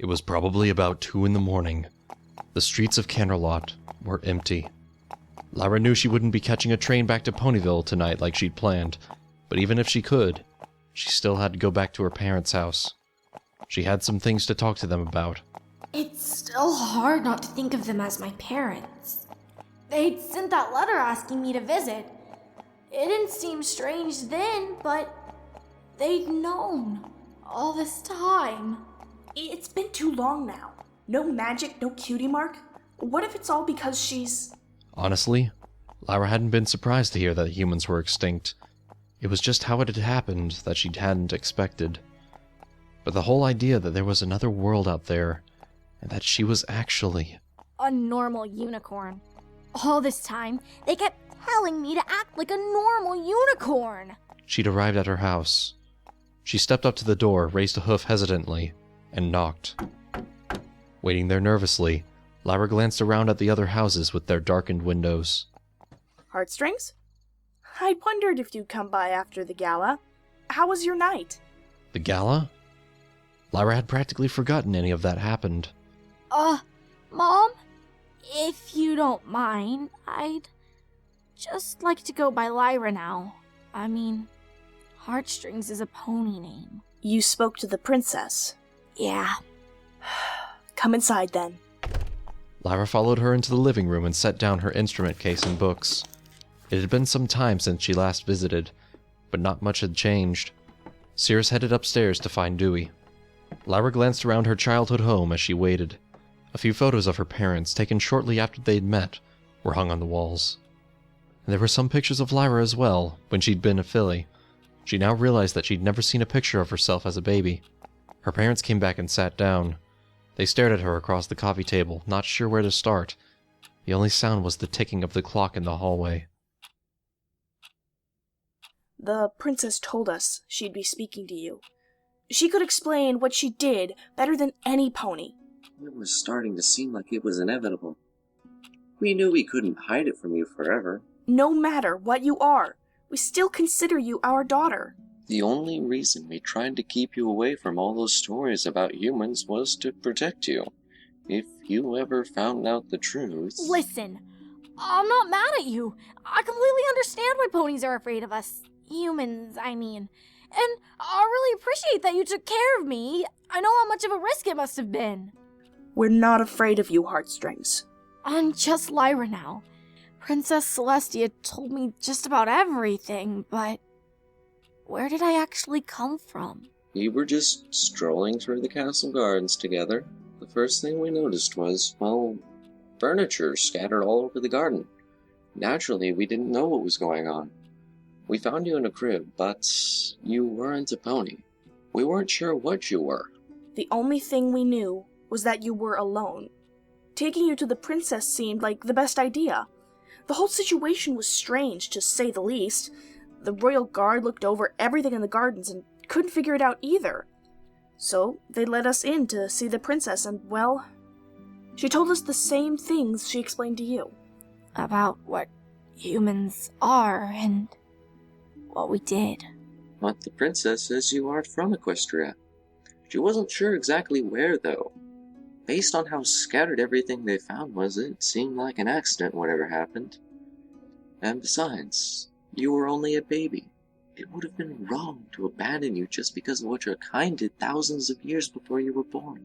It was probably about 2 in the morning. The streets of Canterlot were empty. Lyra knew she wouldn't be catching a train back to Ponyville tonight like she'd planned, but even if she could, she still had to go back to her parents' house. She had some things to talk to them about. It's still hard not to think of them as my parents. They'd sent that letter asking me to visit. It didn't seem strange then, but they'd known all this time. It's been too long now. No magic, no cutie mark. What if it's all because she's... Honestly, Lyra hadn't been surprised to hear that humans were extinct. It was just how it had happened that she hadn't expected. But the whole idea that there was another world out there, and that she was actually... a normal unicorn. All this time, they kept telling me to act like a normal unicorn. She'd arrived at her house. She stepped up to the door, raised a hoof hesitantly, and knocked. Waiting there nervously, Lyra glanced around at the other houses with their darkened windows. Heartstrings? I wondered if you'd come by after the gala. How was your night? The gala? Lyra had practically forgotten any of that happened. Mom? If you don't mind, I'd just like to go by Lyra now. I mean, Heartstrings is a pony name. You spoke to the princess? Yeah. Come inside then. Lyra followed her into the living room and set down her instrument case and books. It had been some time since she last visited, but not much had changed. Cirrus headed upstairs to find Dewey. Lyra glanced around her childhood home as she waited. A few photos of her parents, taken shortly after they'd met, were hung on the walls. And there were some pictures of Lyra as well, when she'd been a filly. She now realized that she'd never seen a picture of herself as a baby. Her parents came back and sat down. They stared at her across the coffee table, not sure where to start. The only sound was the ticking of the clock in the hallway. The princess told us she'd be speaking to you. She could explain what she did better than any pony. It was starting to seem like it was inevitable. We knew we couldn't hide it from you forever. No matter what you are, we still consider you our daughter. The only reason we tried to keep you away from all those stories about humans was to protect you. If you ever found out the truth... Listen, I'm not mad at you. I completely understand why ponies are afraid of us. Humans, I mean. And I really appreciate that you took care of me. I know how much of a risk it must have been. We're not afraid of you, Heartstrings. I'm just Lyra now. Princess Celestia told me just about everything, but where did I actually come from? We were just strolling through the castle gardens together. The first thing we noticed was, well, furniture scattered all over the garden. Naturally, we didn't know what was going on. We found you in a crib, but you weren't a pony. We weren't sure what you were. The only thing we knew was that you were alone. Taking you to the princess seemed like the best idea. The whole situation was strange, to say the least. The royal guard looked over everything in the gardens and couldn't figure it out either. So they let us in to see the princess and, well, she told us the same things she explained to you. About what humans are and what we did. But the princess says you aren't from Equestria. She wasn't sure exactly where, though. Based on how scattered everything they found was, it seemed like an accident, whatever happened. And besides, you were only a baby. It would have been wrong to abandon you just because of what your kind did thousands of years before you were born.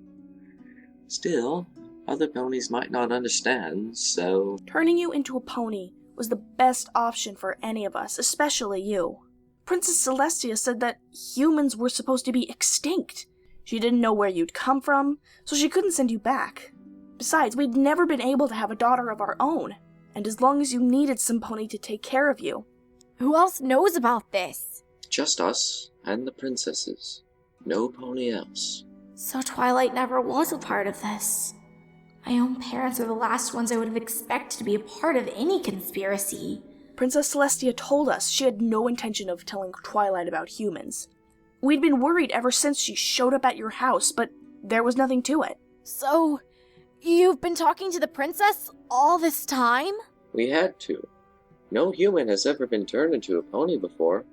Still, other ponies might not understand, so... Turning you into a pony was the best option for any of us, especially you. Princess Celestia said that humans were supposed to be extinct. She didn't know where you'd come from, so she couldn't send you back. Besides, we'd never been able to have a daughter of our own, and as long as you needed some pony to take care of you. Who else knows about this? Just us and the princesses. No pony else. So Twilight never was a part of this. My own parents are the last ones I would have expected to be a part of any conspiracy. Princess Celestia told us she had no intention of telling Twilight about humans. We'd been worried ever since she showed up at your house, but there was nothing to it. So, you've been talking to the princess all this time? We had to. No human has ever been turned into a pony before.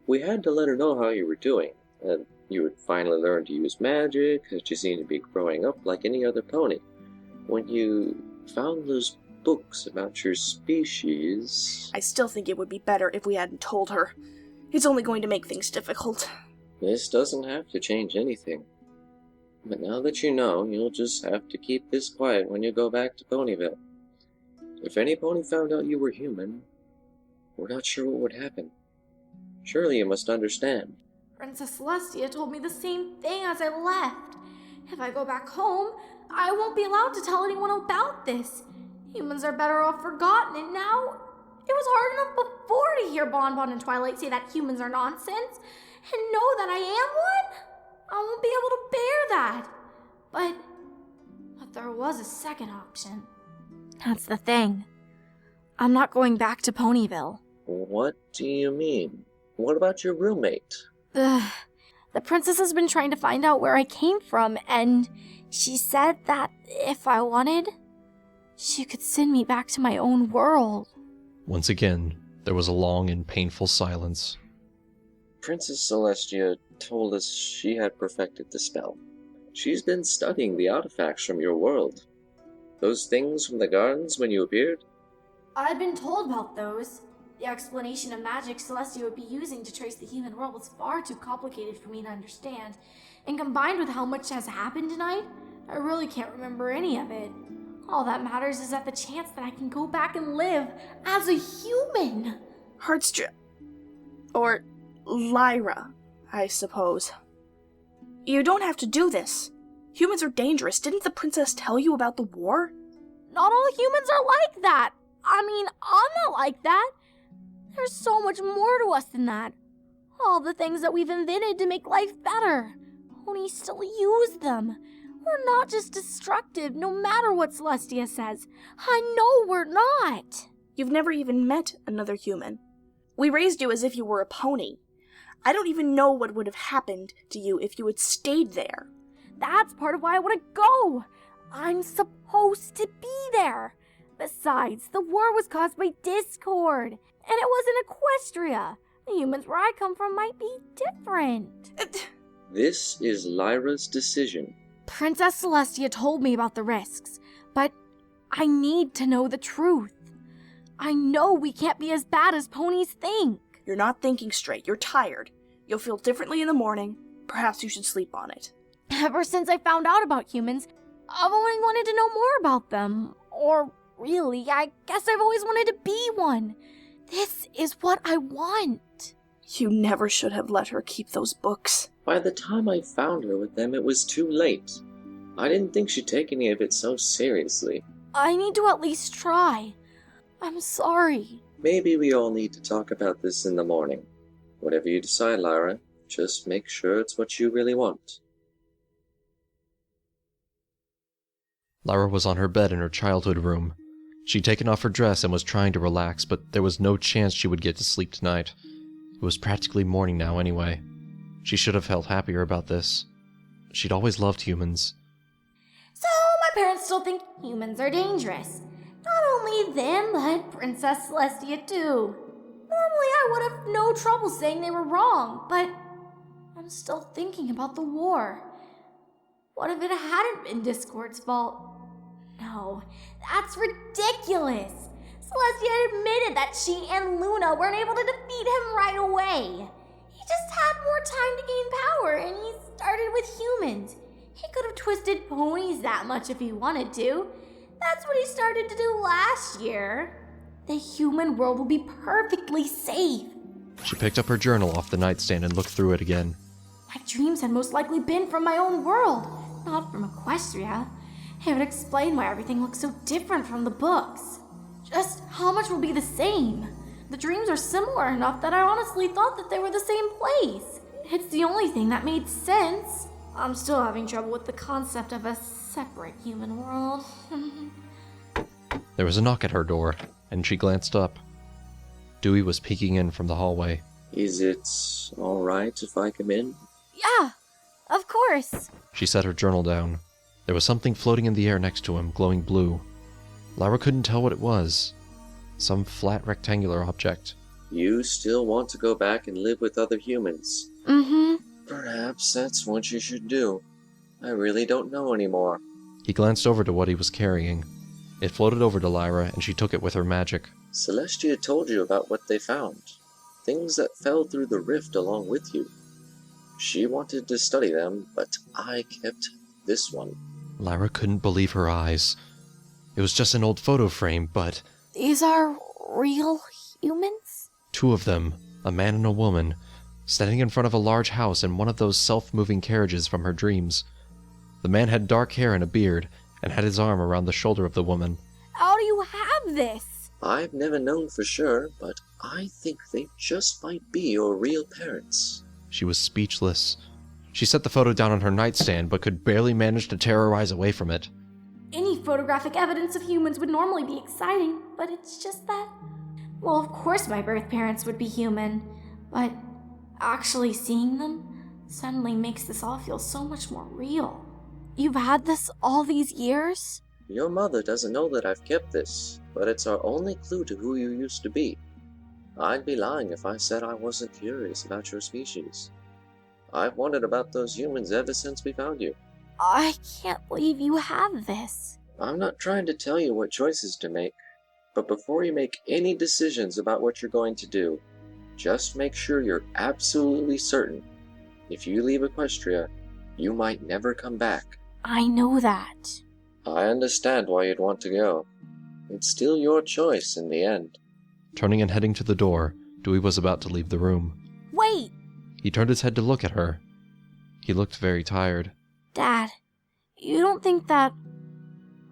We had to let her know how you were doing, and You would finally learn to use magic, that you seem to be growing up like any other pony. When you found those books about your species... I still think it would be better if we hadn't told her. It's only going to make things difficult. This doesn't have to change anything. But now that you know, you'll just have to keep this quiet when you go back to Ponyville. If any pony found out you were human, we're not sure what would happen. Surely you must understand. Princess Celestia told me the same thing as I left. If I go back home, I won't be allowed to tell anyone about this. Humans are better off forgotten, and now it was hard enough before to hear Bonbon and Twilight say that humans are nonsense, and know that I am one. I won't be able to bear that. But there was a second option. That's the thing. I'm not going back to Ponyville. What do you mean? What about your roommate? The princess has been trying to find out where I came from, and she said that if I wanted, she could send me back to my own world. Once again, there was a long and painful silence. Princess Celestia told us she had perfected the spell. She's been studying the artifacts from your world. Those things from the gardens when you appeared? I'd been told about those. The explanation of magic Celestia would be using to trace the human world was far too complicated for me to understand, and combined with how much has happened tonight, I really can't remember any of it. All that matters is that the chance that I can go back and live as a human. Or Lyra, I suppose. You don't have to do this. Humans are dangerous. Didn't the princess tell you about the war? Not all humans are like that. I mean, I'm not like that. There's so much more to us than that. All the things that we've invented to make life better. Ponies still use them. We're not just destructive, no matter what Celestia says. I know we're not. You've never even met another human. We raised you as if you were a pony. I don't even know what would have happened to you if you had stayed there. That's part of why I want to go. I'm supposed to be there. Besides, the war was caused by discord, and it was in Equestria. The humans where I come from might be different. This is Lyra's decision. Princess Celestia told me about the risks, but I need to know the truth. I know we can't be as bad as ponies think. You're not thinking straight. You're tired. You'll feel differently in the morning. Perhaps you should sleep on it. Ever since I found out about humans, I've only wanted to know more about them. Or really, I guess I've always wanted to be one. This is what I want. You never should have let her keep those books. By the time I found her with them, it was too late. I didn't think she'd take any of it so seriously. I need to at least try. I'm sorry. Maybe we all need to talk about this in the morning. Whatever you decide, Lyra, just make sure it's what you really want. Lyra was on her bed in her childhood room. She'd taken off her dress and was trying to relax, but there was no chance she would get to sleep tonight. It was practically morning now anyway. She should have felt happier about this. She'd always loved humans. So my parents still think humans are dangerous. Not only them, but Princess Celestia too. Normally I would have no trouble saying they were wrong, but I'm still thinking about the war. What if it hadn't been Discord's fault? No, that's ridiculous. Celestia admitted that she and Luna weren't able to defeat him right away. He just had more time to gain power, and he started with humans. He could have twisted ponies that much if he wanted to. That's what he started to do last year. The human world will be perfectly safe. She picked up her journal off the nightstand and looked through it again. My dreams had most likely been from my own world, not from Equestria. It would explain why everything looks so different from the books. Just how much will be the same? The dreams are similar enough that I honestly thought that they were the same place. It's the only thing that made sense. I'm still having trouble with the concept of a separate human world. There was a knock at her door, and she glanced up. Dewey was peeking in from the hallway. Is it all right if I come in? Yeah, of course. She set her journal down. There was something floating in the air next to him, glowing blue. Lyra couldn't tell what it was. Some flat rectangular object. You still want to go back and live with other humans? Mm-hmm. Perhaps that's what you should do. I really don't know anymore. He glanced over to what he was carrying. It floated over to Lyra, and she took it with her magic. Celestia told you about what they found. Things that fell through the rift along with you. She wanted to study them, but I kept this one. Lyra couldn't believe her eyes. It was just an old photo frame, but... These are real humans? 2 of them, a man and a woman, standing in front of a large house in one of those self-moving carriages from her dreams. The man had dark hair and a beard, and had his arm around the shoulder of the woman. How do you have this? I've never known for sure, but I think they just might be your real parents. She was speechless. She set the photo down on her nightstand, but could barely manage to tear her eyes away from it. Any photographic evidence of humans would normally be exciting, but it's just that... Well, of course my birth parents would be human, but actually seeing them suddenly makes this all feel so much more real. You've had this all these years? Your mother doesn't know that I've kept this, but it's our only clue to who you used to be. I'd be lying if I said I wasn't curious about your species. I've wondered about those humans ever since we found you. I can't believe you have this. I'm not trying to tell you what choices to make, but before you make any decisions about what you're going to do, just make sure you're absolutely certain. If you leave Equestria, you might never come back. I know that. I understand why you'd want to go. It's still your choice in the end. Turning and heading to the door, Dewey was about to leave the room. Wait! He turned his head to look at her. He looked very tired. Dad, you don't think that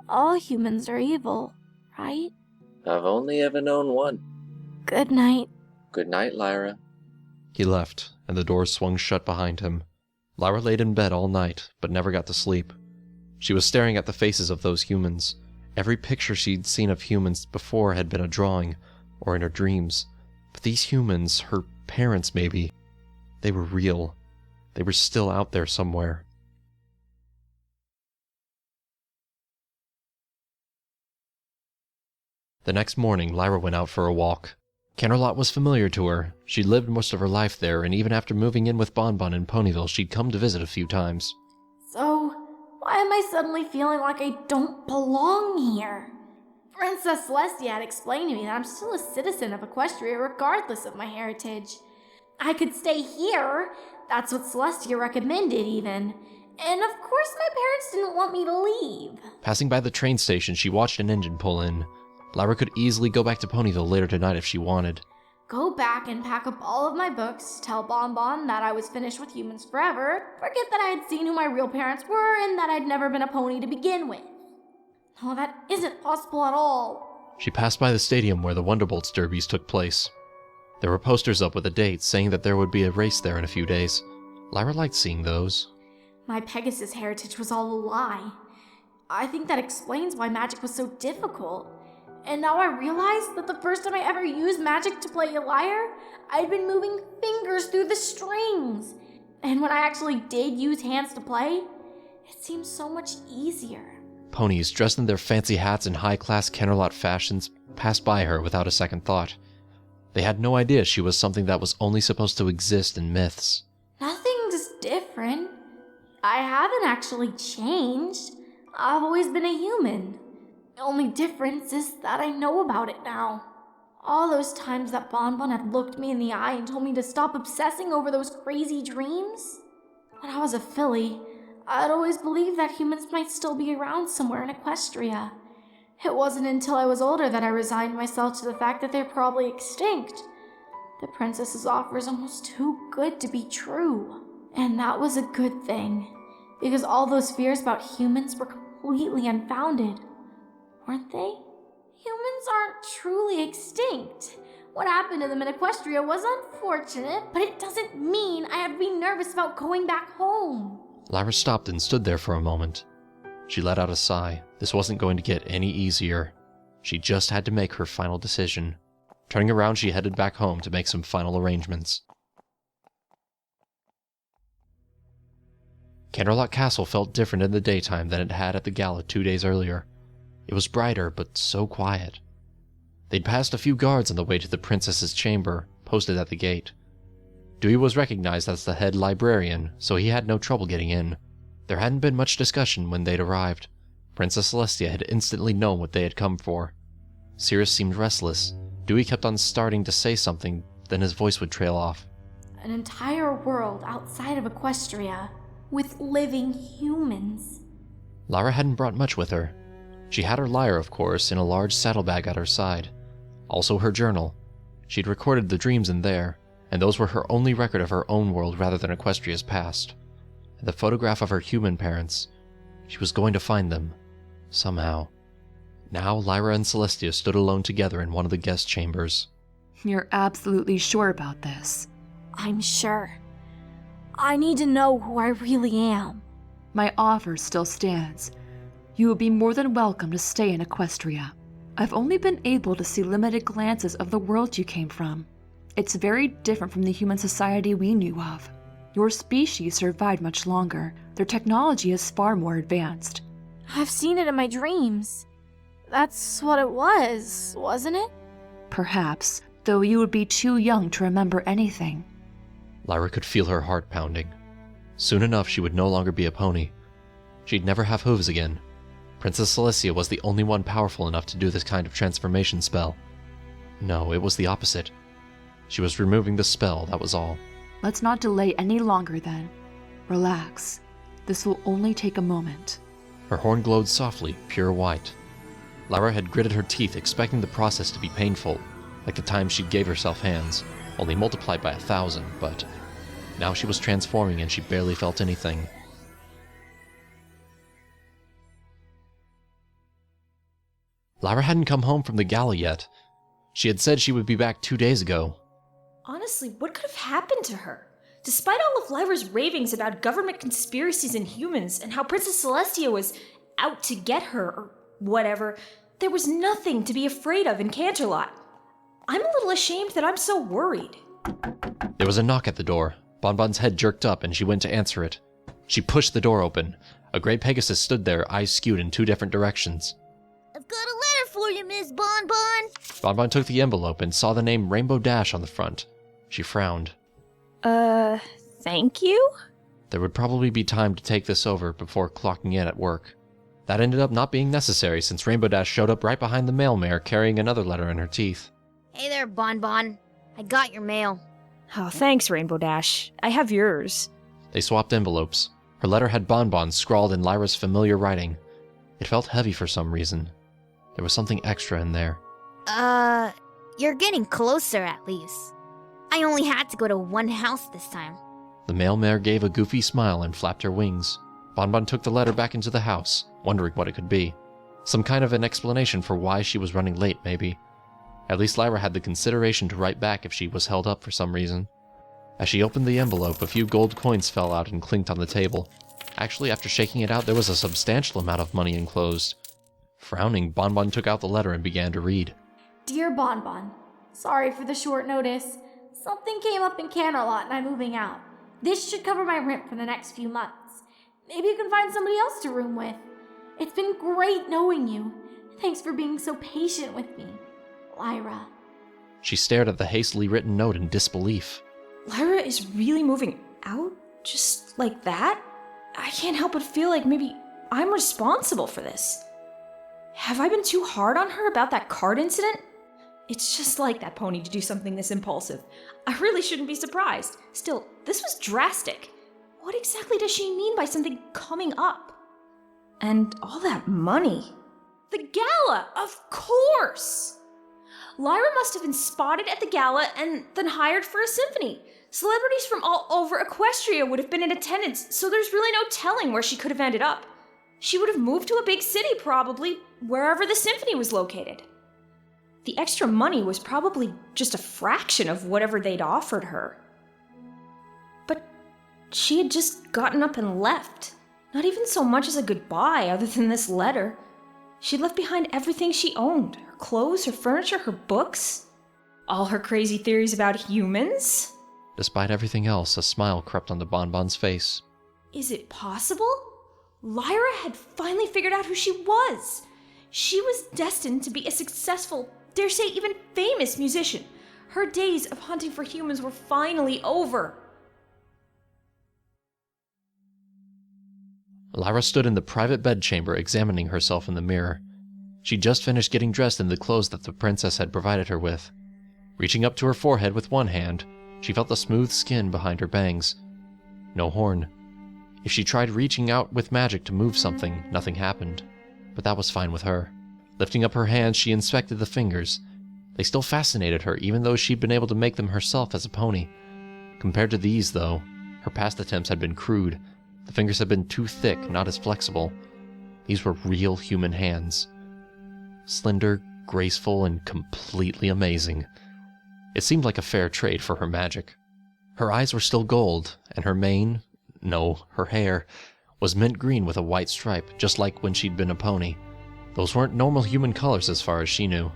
all humans are evil, right? I've only ever known one. Good night. Good night, Lyra. He left, and the door swung shut behind him. Lyra laid in bed all night, but never got to sleep. She was staring at the faces of those humans. Every picture she'd seen of humans before had been a drawing, or in her dreams. But these humans, her parents maybe, they were real. They were still out there somewhere. The next morning, Lyra went out for a walk. Canterlot was familiar to her. She'd lived most of her life there, and even after moving in with Bonbon in Ponyville, she'd come to visit a few times. So, why am I suddenly feeling like I don't belong here? Princess Celestia had explained to me that I'm still a citizen of Equestria regardless of my heritage. I could stay here. That's what Celestia recommended even. And of course my parents didn't want me to leave. Passing by the train station, she watched an engine pull in. Lyra could easily go back to Ponyville later tonight if she wanted. Go back and pack up all of my books, tell Bonbon that I was finished with humans forever, forget that I had seen who my real parents were, and that I'd never been a pony to begin with. No, that isn't possible at all. She passed by the stadium where the Wonderbolts derbies took place. There were posters up with a date saying that there would be a race there in a few days. Lyra liked seeing those. My Pegasus heritage was all a lie. I think that explains why magic was so difficult. And now I realize that the first time I ever used magic to play a lyre, I'd been moving fingers through the strings. And when I actually did use hands to play, it seemed so much easier. Ponies, dressed in their fancy hats and high-class Canterlot fashions, passed by her without a second thought. They had no idea she was something that was only supposed to exist in myths. Nothing's different. I haven't actually changed. I've always been a human. The only difference is that I know about it now. All those times that Bonbon had looked me in the eye and told me to stop obsessing over those crazy dreams. When I was a filly, I'd always believed that humans might still be around somewhere in Equestria. It wasn't until I was older that I resigned myself to the fact that they're probably extinct. The princess's offer is almost too good to be true. And that was a good thing, because all those fears about humans were completely unfounded. Weren't they? Humans aren't truly extinct. What happened to them in Equestria was unfortunate, but it doesn't mean I have to be nervous about going back home. Lyra stopped and stood there for a moment. She let out a sigh. This wasn't going to get any easier. She just had to make her final decision. Turning around, she headed back home to make some final arrangements. Canterlot Castle felt different in the daytime than it had at the gala 2 days earlier. It was brighter, but so quiet. They'd passed a few guards on the way to the princess's chamber, posted at the gate. Dewey was recognized as the head librarian, so he had no trouble getting in. There hadn't been much discussion when they'd arrived. Princess Celestia had instantly known what they had come for. Cirrus seemed restless. Dewey kept on starting to say something, then his voice would trail off. An entire world outside of Equestria, with living humans. Lyra hadn't brought much with her. She had her lyre, of course, in a large saddlebag at her side. Also her journal. She'd recorded the dreams in there, and those were her only record of her own world rather than Equestria's past. And the photograph of her human parents. She was going to find them. Somehow. Now Lyra and Celestia stood alone together in one of the guest chambers. You're absolutely sure about this? I'm sure. I need to know who I really am. My offer still stands. You will be more than welcome to stay in Equestria. I've only been able to see limited glances of the world you came from. It's very different from the human society we knew of. Your species survived much longer. Their technology is far more advanced. I've seen it in my dreams. That's what it was, wasn't it? Perhaps, though you would be too young to remember anything. Lyra could feel her heart pounding. Soon enough, she would no longer be a pony. She'd never have hooves again. Princess Celestia was the only one powerful enough to do this kind of transformation spell. No, it was the opposite. She was removing the spell, that was all. Let's not delay any longer then. Relax. This will only take a moment. Her horn glowed softly, pure white. Lyra had gritted her teeth, expecting the process to be painful, like the time she gave herself hands, only multiplied by 1,000, but now she was transforming and she barely felt anything. Lyra hadn't come home from the gala yet. She had said she would be back 2 days ago. Honestly, what could have happened to her? Despite all of Lyra's ravings about government conspiracies and humans and how Princess Celestia was out to get her or whatever, there was nothing to be afraid of in Canterlot. I'm a little ashamed that I'm so worried. There was a knock at the door. Bonbon's head jerked up and she went to answer it. She pushed the door open. A gray Pegasus stood there, eyes skewed in 2 different directions. I've got a letter for you, Miss Bonbon. Bonbon took the envelope and saw the name Rainbow Dash on the front. She frowned. Thank you? There would probably be time to take this over before clocking in at work. That ended up not being necessary since Rainbow Dash showed up right behind the mail mare carrying another letter in her teeth. Hey there, Bonbon. I got your mail. Oh, thanks, Rainbow Dash. I have yours. They swapped envelopes. Her letter had Bonbon scrawled in Lyra's familiar writing. It felt heavy for some reason. There was something extra in there. You're getting closer at least. I only had to go to one house this time. The mail mare gave a goofy smile and flapped her wings. Bonbon took the letter back into the house, wondering what it could be. Some kind of an explanation for why she was running late, maybe. At least Lyra had the consideration to write back if she was held up for some reason. As she opened the envelope, a few gold coins fell out and clinked on the table. Actually, after shaking it out, there was a substantial amount of money enclosed. Frowning, Bonbon took out the letter and began to read. Dear Bonbon, sorry for the short notice. Something came up in Canterlot and I'm moving out. This should cover my rent for the next few months. Maybe you can find somebody else to room with. It's been great knowing you. Thanks for being so patient with me. Lyra. She stared at the hastily written note in disbelief. Lyra is really moving out? Just like that? I can't help but feel like maybe I'm responsible for this. Have I been too hard on her about that card incident? It's just like that pony to do something this impulsive. I really shouldn't be surprised. Still, this was drastic. What exactly does she mean by something coming up? And all that money. The gala, of course! Lyra must have been spotted at the gala and then hired for a symphony. Celebrities from all over Equestria would have been in attendance, so there's really no telling where she could have ended up. She would have moved to a big city, probably, wherever the symphony was located. The extra money was probably just a fraction of whatever they'd offered her. But she had just gotten up and left. Not even so much as a goodbye other than this letter. She'd left behind everything she owned. Her clothes, her furniture, her books. All her crazy theories about humans. Despite everything else, a smile crept onto Bonbon's face. Is it possible? Lyra had finally figured out who she was. She was destined to be a successful, dare say even famous musician. Her days of hunting for humans were finally over. Lyra stood in the private bedchamber examining herself in the mirror. She'd just finished getting dressed in the clothes that the princess had provided her with. Reaching up to her forehead with one hand, she felt the smooth skin behind her bangs. No horn. If she tried reaching out with magic to move something, nothing happened. But that was fine with her. Lifting up her hands, she inspected the fingers. They still fascinated her, even though she'd been able to make them herself as a pony. Compared to these, though, her past attempts had been crude. The fingers had been too thick, not as flexible. These were real human hands. Slender, graceful, and completely amazing. It seemed like a fair trade for her magic. Her eyes were still gold, and her mane, no, her hair, was mint green with a white stripe, just like when she'd been a pony. Those weren't normal human colors as far as she knew.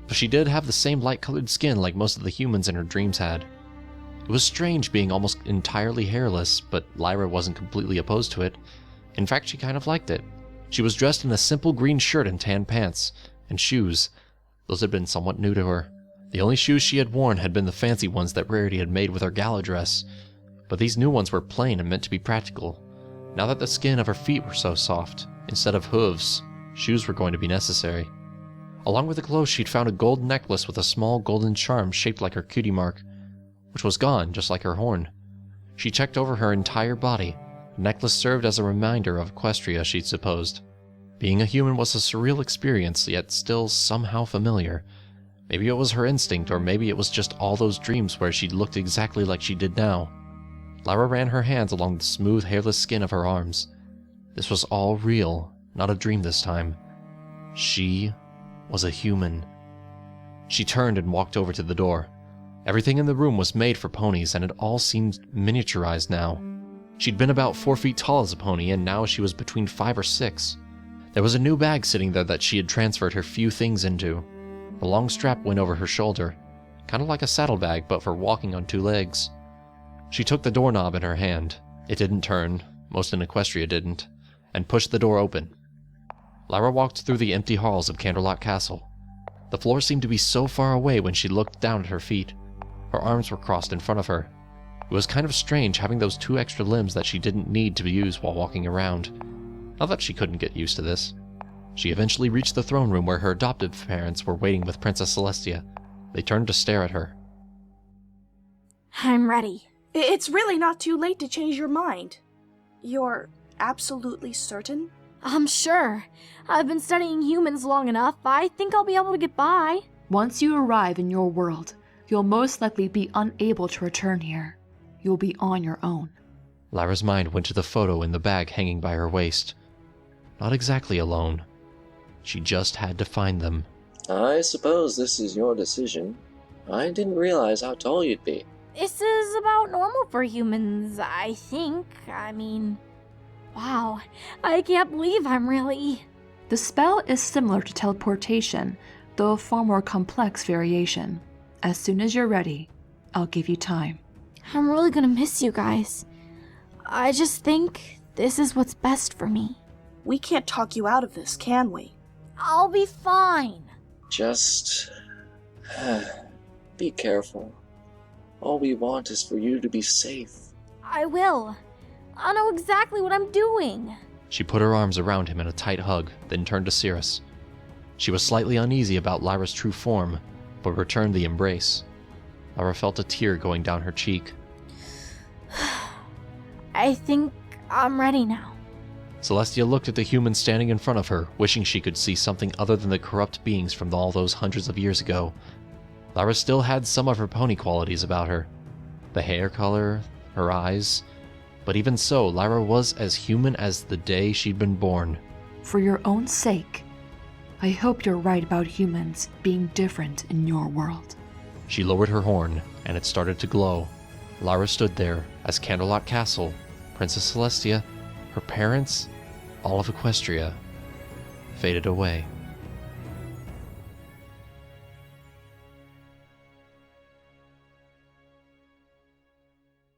But she did have the same light-colored skin like most of the humans in her dreams had. It was strange being almost entirely hairless, but Lyra wasn't completely opposed to it. In fact, she kind of liked it. She was dressed in a simple green shirt and tan pants, and shoes. Those had been somewhat new to her. The only shoes she had worn had been the fancy ones that Rarity had made with her gala dress. But these new ones were plain and meant to be practical. Now that the skin of her feet were so soft, instead of hooves, shoes were going to be necessary. Along with the clothes, she'd found a gold necklace with a small golden charm shaped like her cutie mark, which was gone, just like her horn. She checked over her entire body. The necklace served as a reminder of Equestria, she'd supposed. Being a human was a surreal experience, yet still somehow familiar. Maybe it was her instinct, or maybe it was just all those dreams where she looked exactly like she did now. Lyra ran her hands along the smooth, hairless skin of her arms. This was all real, not a dream this time. She was a human. She turned and walked over to the door. Everything in the room was made for ponies, and it all seemed miniaturized now. She'd been about 4 feet tall as a pony, and now she was between 5 or 6. There was a new bag sitting there that she had transferred her few things into. The long strap went over her shoulder, kind of like a saddlebag, but for walking on 2 legs. She took the doorknob in her hand. It didn't turn, most in Equestria didn't, and pushed the door open. Lyra walked through the empty halls of Candlelock Castle. The floor seemed to be so far away when she looked down at her feet. Her arms were crossed in front of her. It was kind of strange having those 2 extra limbs that she didn't need to use while walking around. Not that she couldn't get used to this. She eventually reached the throne room where her adoptive parents were waiting with Princess Celestia. They turned to stare at her. I'm ready. It's really not too late to change your mind. You're absolutely certain? I'm sure. I've been studying humans long enough. I think I'll be able to get by. Once you arrive in your world, you'll most likely be unable to return here. You'll be on your own. Lyra's mind went to the photo in the bag hanging by her waist. Not exactly alone. She just had to find them. I suppose this is your decision. I didn't realize how tall you'd be. This is about normal for humans, I think. I mean, wow. I can't believe I'm really... The spell is similar to teleportation, though a far more complex variation. As soon as you're ready, I'll give you time. I'm really gonna miss you guys. I just think this is what's best for me. We can't talk you out of this, can we? I'll be fine. Just... be careful. All we want is for you to be safe. I will. I know exactly what I'm doing. She put her arms around him in a tight hug, then turned to Cirrus. She was slightly uneasy about Lyra's true form, but returned the embrace. Lyra felt a tear going down her cheek. I think I'm ready now. Celestia looked at the human standing in front of her, wishing she could see something other than the corrupt beings from all those hundreds of years ago. Lyra still had some of her pony qualities about her. The hair color, her eyes. But even so, Lyra was as human as the day she'd been born. For your own sake, I hope you're right about humans being different in your world. She lowered her horn, and it started to glow. Lyra stood there as Candlelock Castle, Princess Celestia, her parents, all of Equestria, faded away.